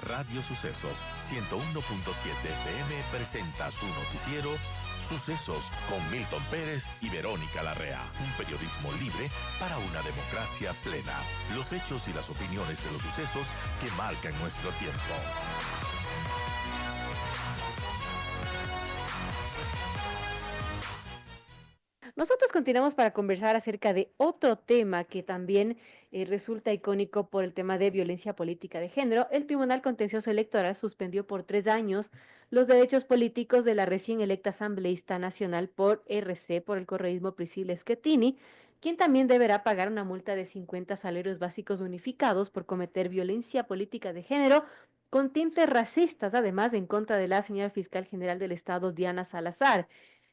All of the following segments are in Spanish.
Radio Sucesos 101.7 FM presenta su noticiero Sucesos con Milton Pérez y Verónica Larrea. Un periodismo libre para una democracia plena. Los hechos y las opiniones de los sucesos que marcan nuestro tiempo. Nosotros continuamos para conversar acerca de otro tema que también resulta icónico por el tema de violencia política de género. El Tribunal Contencioso Electoral suspendió por 3 años los derechos políticos de la recién electa asambleísta nacional por RC, por el correísmo Priscilla Schettini, quien también deberá pagar una multa de 50 salarios básicos unificados por cometer violencia política de género con tintes racistas, además en contra de la señora fiscal general del Estado, Diana Salazar.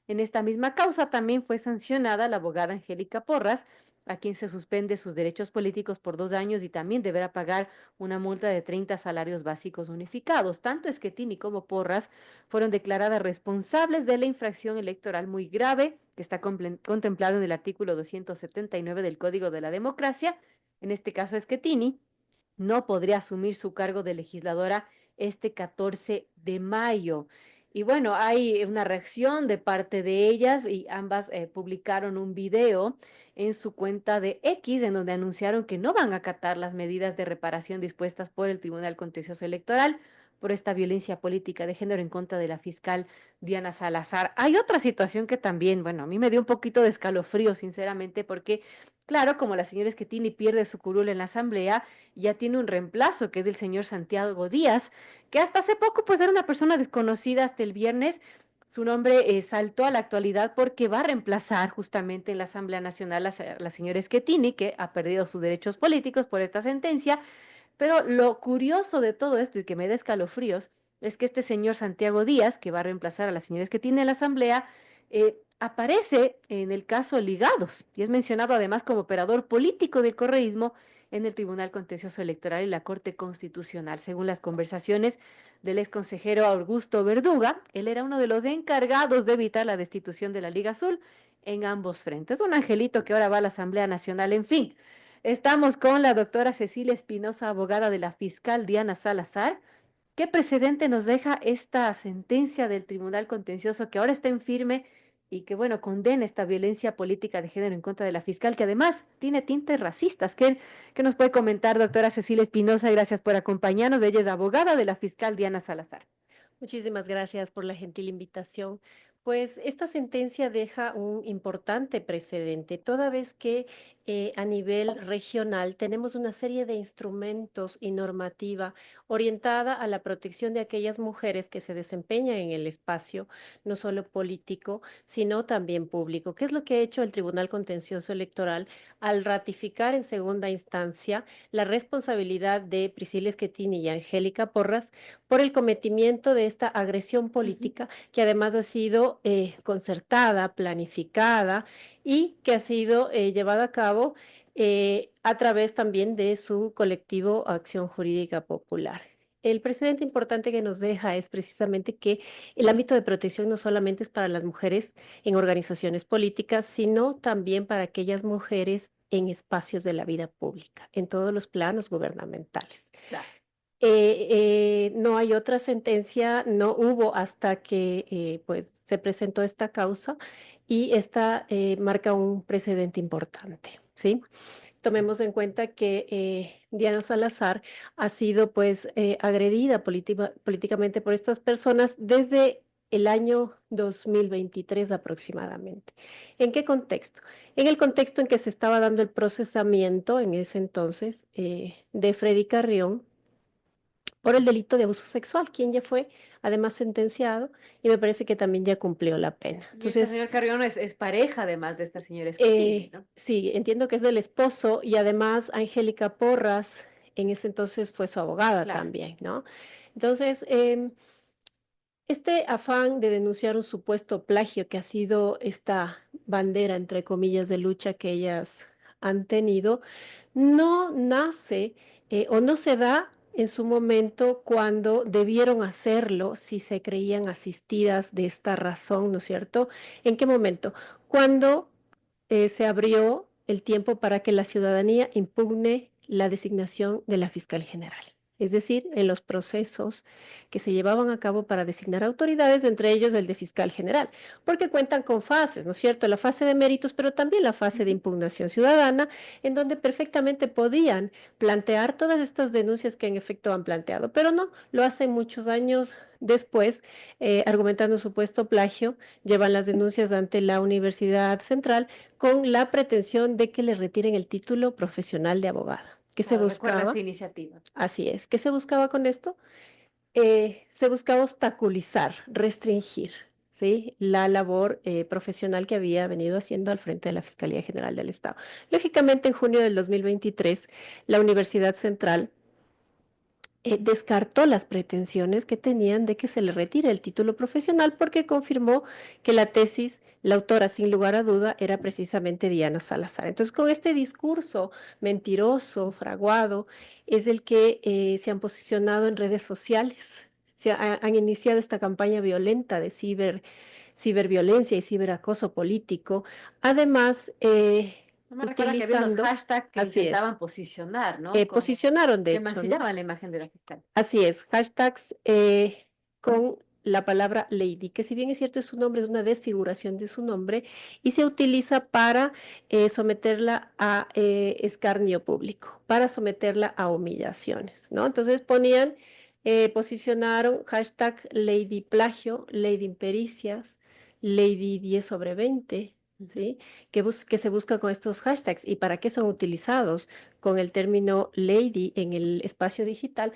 En esta misma causa también fue sancionada la abogada Angélica Porras, a quien se suspende sus derechos políticos por 2 años y también deberá pagar una multa de 30 salarios básicos unificados. Tanto Schettini como Porras fueron declaradas responsables de la infracción electoral muy grave que está contemplado en el artículo 279 del Código de la Democracia. En este caso, Schettini no podría asumir su cargo de legisladora este 14 de mayo. Y bueno, hay una reacción de parte de ellas y ambas publicaron un video en su cuenta de X en donde anunciaron que no van a acatar las medidas de reparación dispuestas por el Tribunal Contencioso Electoral por esta violencia política de género en contra de la fiscal Diana Salazar. Hay otra situación que también, bueno, a mí me dio un poquito de escalofrío, sinceramente, porque, claro, como la señora Schettini pierde su curul en la asamblea, ya tiene un reemplazo, que es el señor Santiago Díaz, que hasta hace poco pues era una persona desconocida hasta el viernes. Su nombre saltó a la actualidad porque va a reemplazar justamente en la Asamblea Nacional a la señora Schettini, que ha perdido sus derechos políticos por esta sentencia. Pero lo curioso de todo esto y que me da escalofríos es que este señor Santiago Díaz, que va a reemplazar a la señora Schettini en la Asamblea, aparece en el caso Ligados y es mencionado además como operador político del correísmo en el Tribunal Contencioso Electoral y la Corte Constitucional. Según las conversaciones del ex consejero Augusto Verduga, él era uno de los encargados de evitar la destitución de la Liga Azul en ambos frentes. Un angelito que ahora va a la Asamblea Nacional. En fin, estamos con la doctora Cecilia Espinosa, abogada de la fiscal Diana Salazar. ¿Qué precedente nos deja esta sentencia del Tribunal Contencioso que ahora está en firme y que, bueno, condena esta violencia política de género en contra de la fiscal, que además tiene tintes racistas? ¿Qué nos puede comentar, doctora Cecilia Espinosa? Gracias por acompañarnos. Ella es abogada de la fiscal Diana Salazar. Muchísimas gracias por la gentil invitación. Pues esta sentencia deja un importante precedente, toda vez que a nivel regional tenemos una serie de instrumentos y normativa orientada a la protección de aquellas mujeres que se desempeñan en el espacio, no solo político, sino también público. ¿Qué es lo que ha hecho el Tribunal Contencioso Electoral al ratificar en segunda instancia la responsabilidad de Priscilla Schettini y Angélica Porras por el cometimiento de esta agresión política que además ha sido concertada, planificada y que ha sido llevada a cabo a través también de su colectivo Acción Jurídica Popular? El precedente importante que nos deja es precisamente que el ámbito de protección no solamente es para las mujeres en organizaciones políticas, sino también para aquellas mujeres en espacios de la vida pública, en todos los planos gubernamentales. Claro. No hay otra sentencia, no hubo hasta que pues se presentó esta causa y esta marca un precedente importante, ¿sí? Tomemos en cuenta que Diana Salazar ha sido pues agredida políticamente por estas personas desde el año 2023 aproximadamente. ¿En qué contexto? En el contexto en que se estaba dando el procesamiento en ese entonces de Freddy Carrión por el delito de abuso sexual, quien ya fue además sentenciado y me parece que también ya cumplió la pena. Y este Entonces, señor Carrión es pareja además de esta señora Schettini, ¿no? sí, entiendo que es del esposo y además Angélica Porras en ese entonces fue su abogada Claro. también, ¿no? Entonces, este afán de denunciar un supuesto plagio que ha sido esta bandera, entre comillas, de lucha que ellas han tenido, no nace o no se da en su momento cuando debieron hacerlo, si se creían asistidas de esta razón, ¿no es cierto? ¿En qué momento? Cuando se abrió el tiempo para que la ciudadanía impugne la designación de la fiscal general. es decir, en los procesos que se llevaban a cabo para designar autoridades, entre ellos el de fiscal general, porque cuentan con fases, ¿no es cierto? La fase de méritos, pero también la fase de Ujú. impugnación ciudadana, en donde perfectamente podían plantear todas estas denuncias que en efecto han planteado, pero no, lo hacen muchos años después, argumentando supuesto plagio, llevan las denuncias ante la Universidad Central con la pretensión de que le retiren el título profesional de abogada. ¿Qué se Claro, recuerda esa buscaba? iniciativa. Así es. ¿Qué se buscaba con esto? Se buscaba obstaculizar, restringir, ¿sí? La labor profesional que había venido haciendo al frente de la Fiscalía General del Estado. Lógicamente, en junio del 2023, la Universidad Central descartó las pretensiones que tenían de que se le retire el título profesional porque confirmó que la tesis, la autora sin lugar a duda, era precisamente Diana Salazar. Entonces, con este discurso mentiroso, fraguado, es el que se han posicionado en redes sociales, han iniciado esta campaña violenta de ciberviolencia y ciberacoso político, además No me recuerda que había unos utilizando, hashtags que así es, intentaban posicionar, ¿no? Como posicionaron de que hecho, ¿no? mancillaban la imagen de la fiscal. Así es, hashtags con la palabra lady, que si bien es cierto es su nombre, es una desfiguración de su nombre y se utiliza para someterla a escarnio público, para someterla a humillaciones, ¿no? Entonces ponían, posicionaron hashtag lady plagio, lady impericias, lady 10/20, Ujú. ¿sí? Que se busca con estos hashtags y para qué son utilizados con el término lady en el espacio digital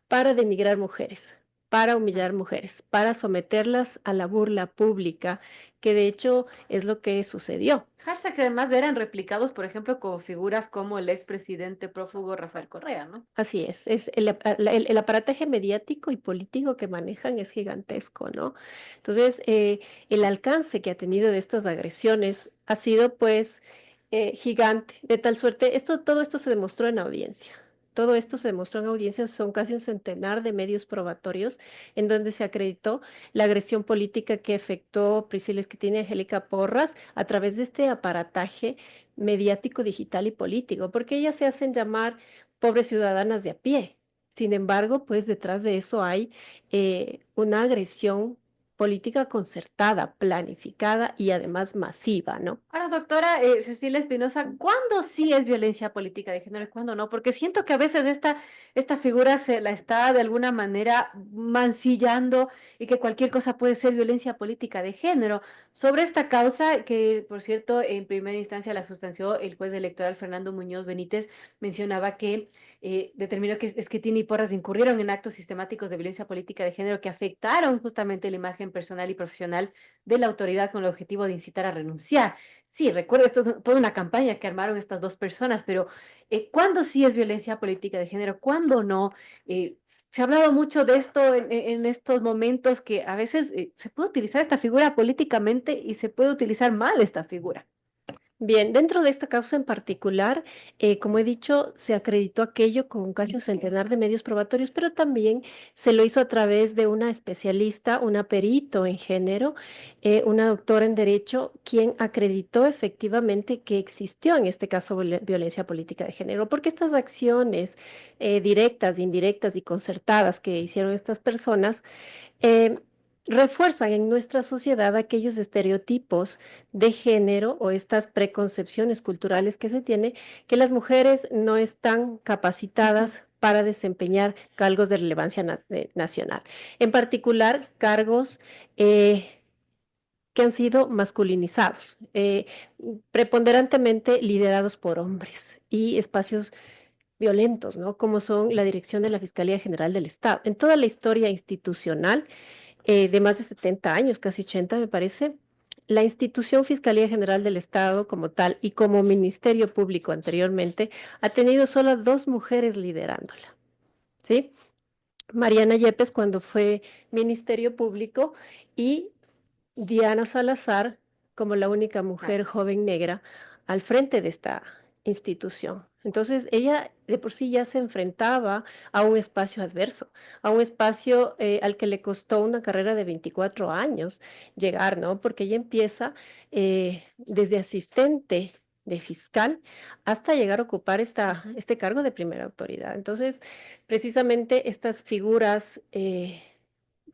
para denigrar mujeres, para humillar mujeres, para someterlas a la burla pública, que de hecho es lo que sucedió. Hashtags que además eran replicados, por ejemplo, con figuras como el expresidente prófugo Rafael Correa, ¿no? Así es el aparataje mediático y político que manejan es gigantesco, ¿no? Entonces, el alcance que ha tenido de estas agresiones ha sido pues gigante, de tal suerte, todo esto se demostró en audiencia. Todo esto se demostró en audiencia, son casi un centenar de medios probatorios en donde se acreditó la agresión política que efectuó Priscila Esquitini y Angélica Porras a través de este aparataje mediático, digital y político, porque ellas se hacen llamar pobres ciudadanas de a pie. Sin embargo, pues detrás de eso hay una agresión política concertada, planificada y además masiva, ¿no? Ahora, doctora Cecilia Espinosa, ¿cuándo sí es violencia política de género y cuándo no? Porque siento que a veces esta figura se la está de alguna manera mancillando y que cualquier cosa puede ser violencia política de género. Sobre esta causa, que por cierto en primera instancia la sustanció el juez electoral Fernando Muñoz Benítez, mencionaba que determinó que Schettini y Porras incurrieron en actos sistemáticos de violencia política de género que afectaron justamente la imagen personal y profesional de la autoridad con el objetivo de incitar a renunciar. Sí, recuerdo, esto es toda una campaña que armaron estas dos personas, pero ¿cuándo sí es violencia política de género? ¿Cuándo no? Se ha hablado mucho de esto en estos momentos que a veces se puede utilizar esta figura políticamente y se puede utilizar mal esta figura. Bien, dentro de esta causa en particular, como he dicho, se acreditó aquello con casi un centenar de medios probatorios, pero también se lo hizo a través de una especialista, una perito en género, una doctora en derecho, quien acreditó efectivamente que existió en este caso violencia política de género, porque estas acciones directas, indirectas y concertadas que hicieron estas personas, eh, refuerzan en nuestra sociedad aquellos estereotipos de género o estas preconcepciones culturales que se tiene, que las mujeres no están Ujú. capacitadas para desempeñar cargos de relevancia nacional, en particular cargos que han sido masculinizados, preponderantemente liderados por hombres y espacios violentos, ¿no? Como son la dirección de la Fiscalía General del Estado. En toda la historia institucional, de más de 70 años, casi 80 me parece, la institución Fiscalía General del Estado como tal y como Ministerio Público anteriormente ha tenido solo dos mujeres liderándola, ¿sí? Mariana Yepes cuando fue Ministerio Público y Diana Salazar como la única Claro. mujer joven negra al frente de esta institución. Entonces, ella de por sí ya se enfrentaba a un espacio adverso, a un espacio al que le costó una carrera de 24 años llegar, ¿no? Porque ella empieza desde asistente de fiscal hasta llegar a ocupar este cargo de primera autoridad. Entonces, precisamente estas figuras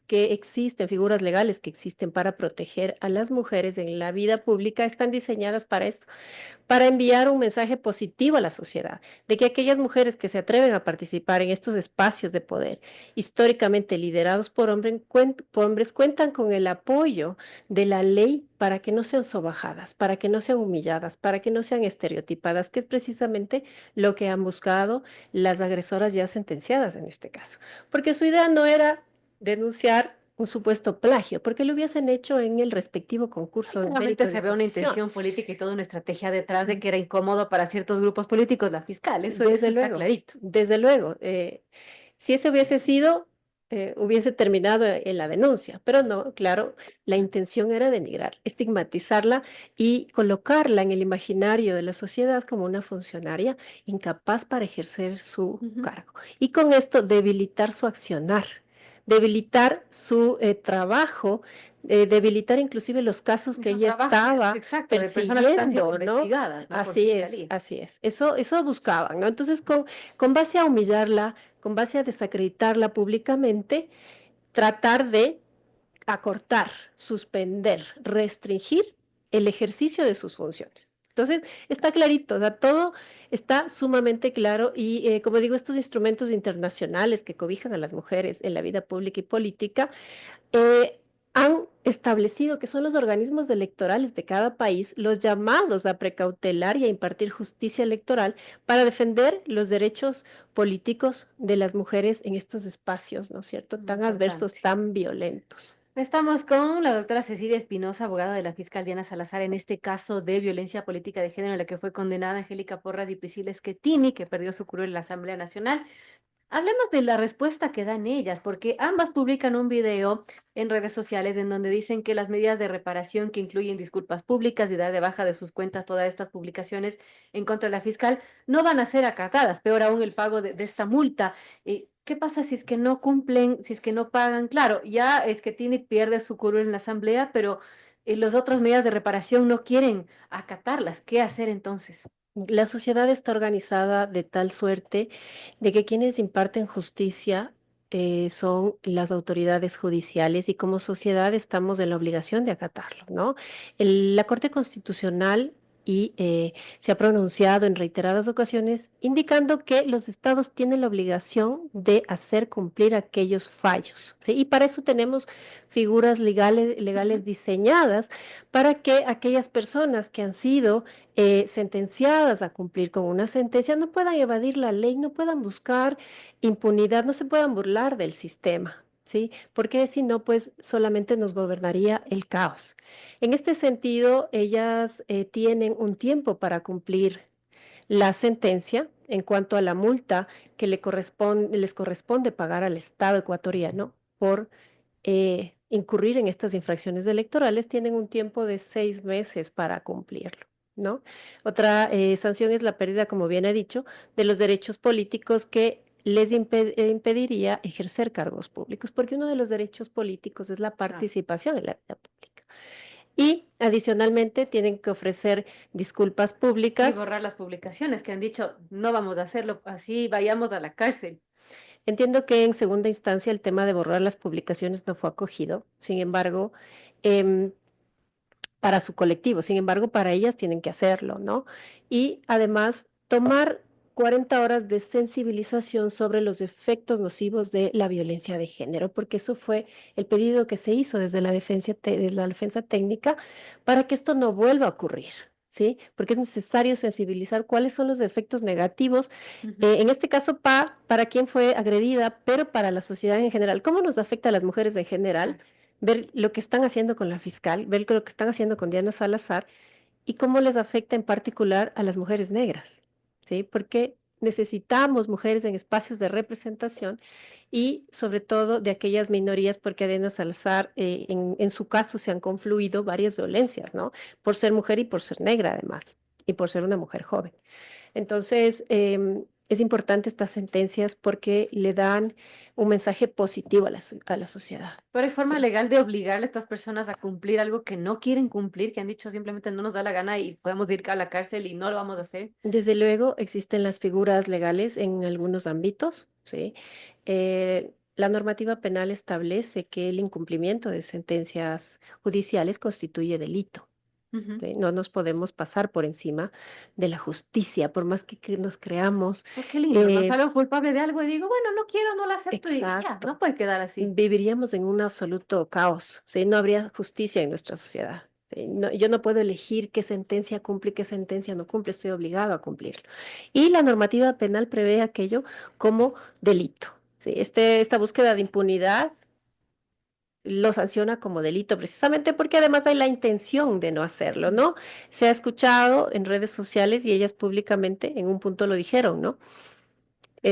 que existen, figuras legales que existen para proteger a las mujeres en la vida pública, están diseñadas para eso, para enviar un mensaje positivo a la sociedad, de que aquellas mujeres que se atreven a participar en estos espacios de poder, históricamente liderados por hombres, cuentan con el apoyo de la ley para que no sean sobajadas, para que no sean humilladas, para que no sean estereotipadas, que es precisamente lo que han buscado las agresoras ya sentenciadas en este caso. Porque su idea no era denunciar un supuesto plagio, porque lo hubiesen hecho en el respectivo concurso de Claramente mérito de se ve una oposición. intención política y toda una estrategia detrás de que era incómodo para ciertos grupos políticos la fiscal. Eso está clarito. Desde luego. Si ese hubiese sido, hubiese terminado en la denuncia, pero no, claro, la intención era denigrar, estigmatizarla y colocarla en el imaginario de la sociedad como una funcionaria incapaz para ejercer su Ujú. cargo. Y con esto debilitar su accionar, debilitar su trabajo, debilitar inclusive los casos que Su ella trabajo, estaba exacto, de personas que están siendo persiguiendo, ¿no? investigadas, ¿no? Por Así es, fiscalía. así es. Eso buscaban, ¿no? Entonces, con base a humillarla, con base a desacreditarla públicamente, tratar de acortar, suspender, restringir el ejercicio de sus funciones. Entonces, está clarito, o sea, todo está sumamente claro y, como digo, estos instrumentos internacionales que cobijan a las mujeres en la vida pública y política han establecido que son los organismos electorales de cada país los llamados a precautelar y a impartir justicia electoral para defender los derechos políticos de las mujeres en estos espacios, ¿no es cierto?, Muy tan adversos, importante. tan violentos. Estamos con la doctora Cecilia Espinosa, abogada de la fiscal Diana Salazar, en este caso de violencia política de género en la que fue condenada Angélica Porras y Priscila Schettini, que perdió su curul en la Asamblea Nacional. Hablemos de la respuesta que dan ellas, porque ambas publican un video en redes sociales en donde dicen que las medidas de reparación que incluyen disculpas públicas y dar de baja de sus cuentas todas estas publicaciones en contra de la fiscal no van a ser acatadas, peor aún el pago de esta multa. ¿Qué pasa si es que no cumplen, si es que no pagan? Claro, ya es que tiene pierde su curul en la asamblea, pero las otras medidas de reparación no quieren acatarlas. ¿Qué hacer entonces? La sociedad está organizada de tal suerte de que quienes imparten justicia son las autoridades judiciales y como sociedad estamos en la obligación de acatarlo, ¿no? La Corte Constitucional se ha pronunciado en reiteradas ocasiones indicando que los estados tienen la obligación de hacer cumplir aquellos fallos, ¿sí? Y para eso tenemos figuras legales Ujú. diseñadas para que aquellas personas que han sido sentenciadas a cumplir con una sentencia no puedan evadir la ley, no puedan buscar impunidad, no se puedan burlar del sistema, ¿sí? Porque si no, pues solamente nos gobernaría el caos. En este sentido, ellas tienen un tiempo para cumplir la sentencia en cuanto a la multa que les corresponde pagar al Estado ecuatoriano por incurrir en estas infracciones electorales, tienen un tiempo de 6 meses para cumplirlo, ¿no? Otra sanción es la pérdida, como bien he dicho, de los derechos políticos que les impediría ejercer cargos públicos, porque uno de los derechos políticos es la Claro. participación en la vida pública. Y adicionalmente tienen que ofrecer disculpas Y públicas. borrar las publicaciones que han dicho, no vamos a hacerlo así, vayamos a la cárcel. Entiendo que en segunda instancia el tema de borrar las publicaciones no fue acogido. Sin embargo, em, para su colectivo. Sin embargo, para ellas tienen que hacerlo, ¿no? Y además, tomar 40 horas de sensibilización sobre los efectos nocivos de la violencia de género, porque eso fue el pedido que se hizo desde la defensa técnica para que esto no vuelva a ocurrir. ¿Sí? Porque es necesario sensibilizar cuáles son los efectos negativos, Ujú. en este caso para quien fue agredida, pero para la sociedad en general. ¿Cómo nos afecta a las mujeres en general? Claro. Ver lo que están haciendo con la fiscal, ver lo que están haciendo con Diana Salazar y cómo les afecta en particular a las mujeres negras, ¿sí? Porque necesitamos mujeres en espacios de representación y sobre todo de aquellas minorías, porque a Diana Salazar, en su caso, se han confluido varias violencias, ¿no? Por ser mujer y por ser negra además, y por ser una mujer joven. Entonces, Es importante estas sentencias porque le dan un mensaje positivo a a la sociedad. Pero hay forma Sí. legal de obligarle a estas personas a cumplir algo que no quieren cumplir, que han dicho simplemente no nos da la gana y podemos ir a la cárcel y no lo vamos a hacer. Desde luego, existen las figuras legales en algunos ámbitos, ¿sí? La normativa penal establece que el incumplimiento de sentencias judiciales constituye delito. Ujú. ¿Sí? No nos podemos pasar por encima de la justicia, por más que nos creamos. Oh, qué lindo, no eh, salgo culpable de algo y digo, bueno, no quiero, no lo acepto y ya, exacto. no puede quedar así. Viviríamos en un absoluto caos, ¿sí? No habría justicia en nuestra sociedad. ¿Sí? Yo no puedo elegir qué sentencia cumple y qué sentencia no cumple, estoy obligado a cumplirlo. Y la normativa penal prevé aquello como delito. ¿Sí? Esta búsqueda de impunidad lo sanciona como delito, precisamente porque además hay la intención de no hacerlo, Mm. ¿no? Se ha escuchado en redes sociales y ellas públicamente en un punto lo dijeron, ¿no?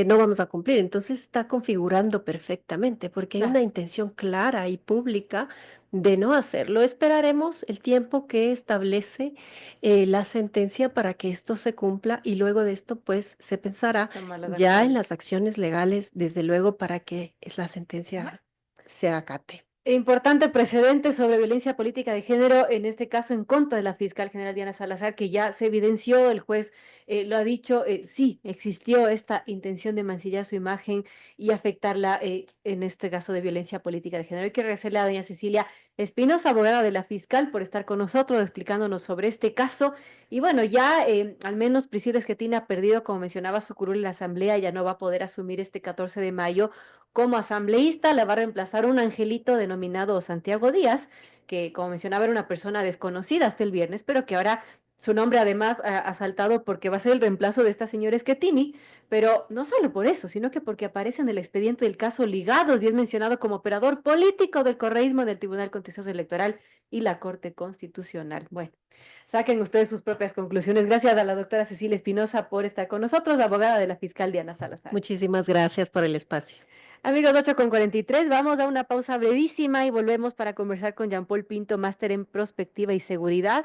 No vamos a cumplir. Entonces está configurando perfectamente porque hay Claro, una intención clara y pública de no hacerlo. Esperaremos el tiempo que establece la sentencia para que esto se cumpla y luego de esto pues se pensará tomar las ya en acciones. las acciones legales, desde luego, para que la sentencia se acate. Importante precedente sobre violencia política de género, en este caso en contra de la fiscal general Diana Salazar, que ya se evidenció, el juez lo ha dicho, sí, existió esta intención de mancillar su imagen y afectarla, en este caso de violencia política de género. Hay que agradecerle a doña Cecilia Espinosa, abogada de la fiscal, por estar con nosotros explicándonos sobre este caso. Y bueno, ya al menos Priscila Esquetina ha perdido, como mencionaba, su curul en la asamblea, ya no va a poder asumir este 14 de mayo como asambleísta. La va a reemplazar un angelito denominado Santiago Díaz, que como mencionaba era una persona desconocida hasta el viernes, pero que ahora su nombre además ha saltado porque va a ser el reemplazo de esta señora Schettini, pero no solo por eso, sino que porque aparece en el expediente del caso Ligados y es mencionado como operador político del correísmo del Tribunal Contencioso Electoral y la Corte Constitucional. Bueno, saquen ustedes sus propias conclusiones. Gracias a la doctora Cecilia Espinosa por estar con nosotros, abogada de la fiscal Diana Salazar. Muchísimas gracias por el espacio. Amigos, 8:43, vamos a una pausa brevísima y volvemos para conversar con Jean Paul Pinto, máster en prospectiva y seguridad.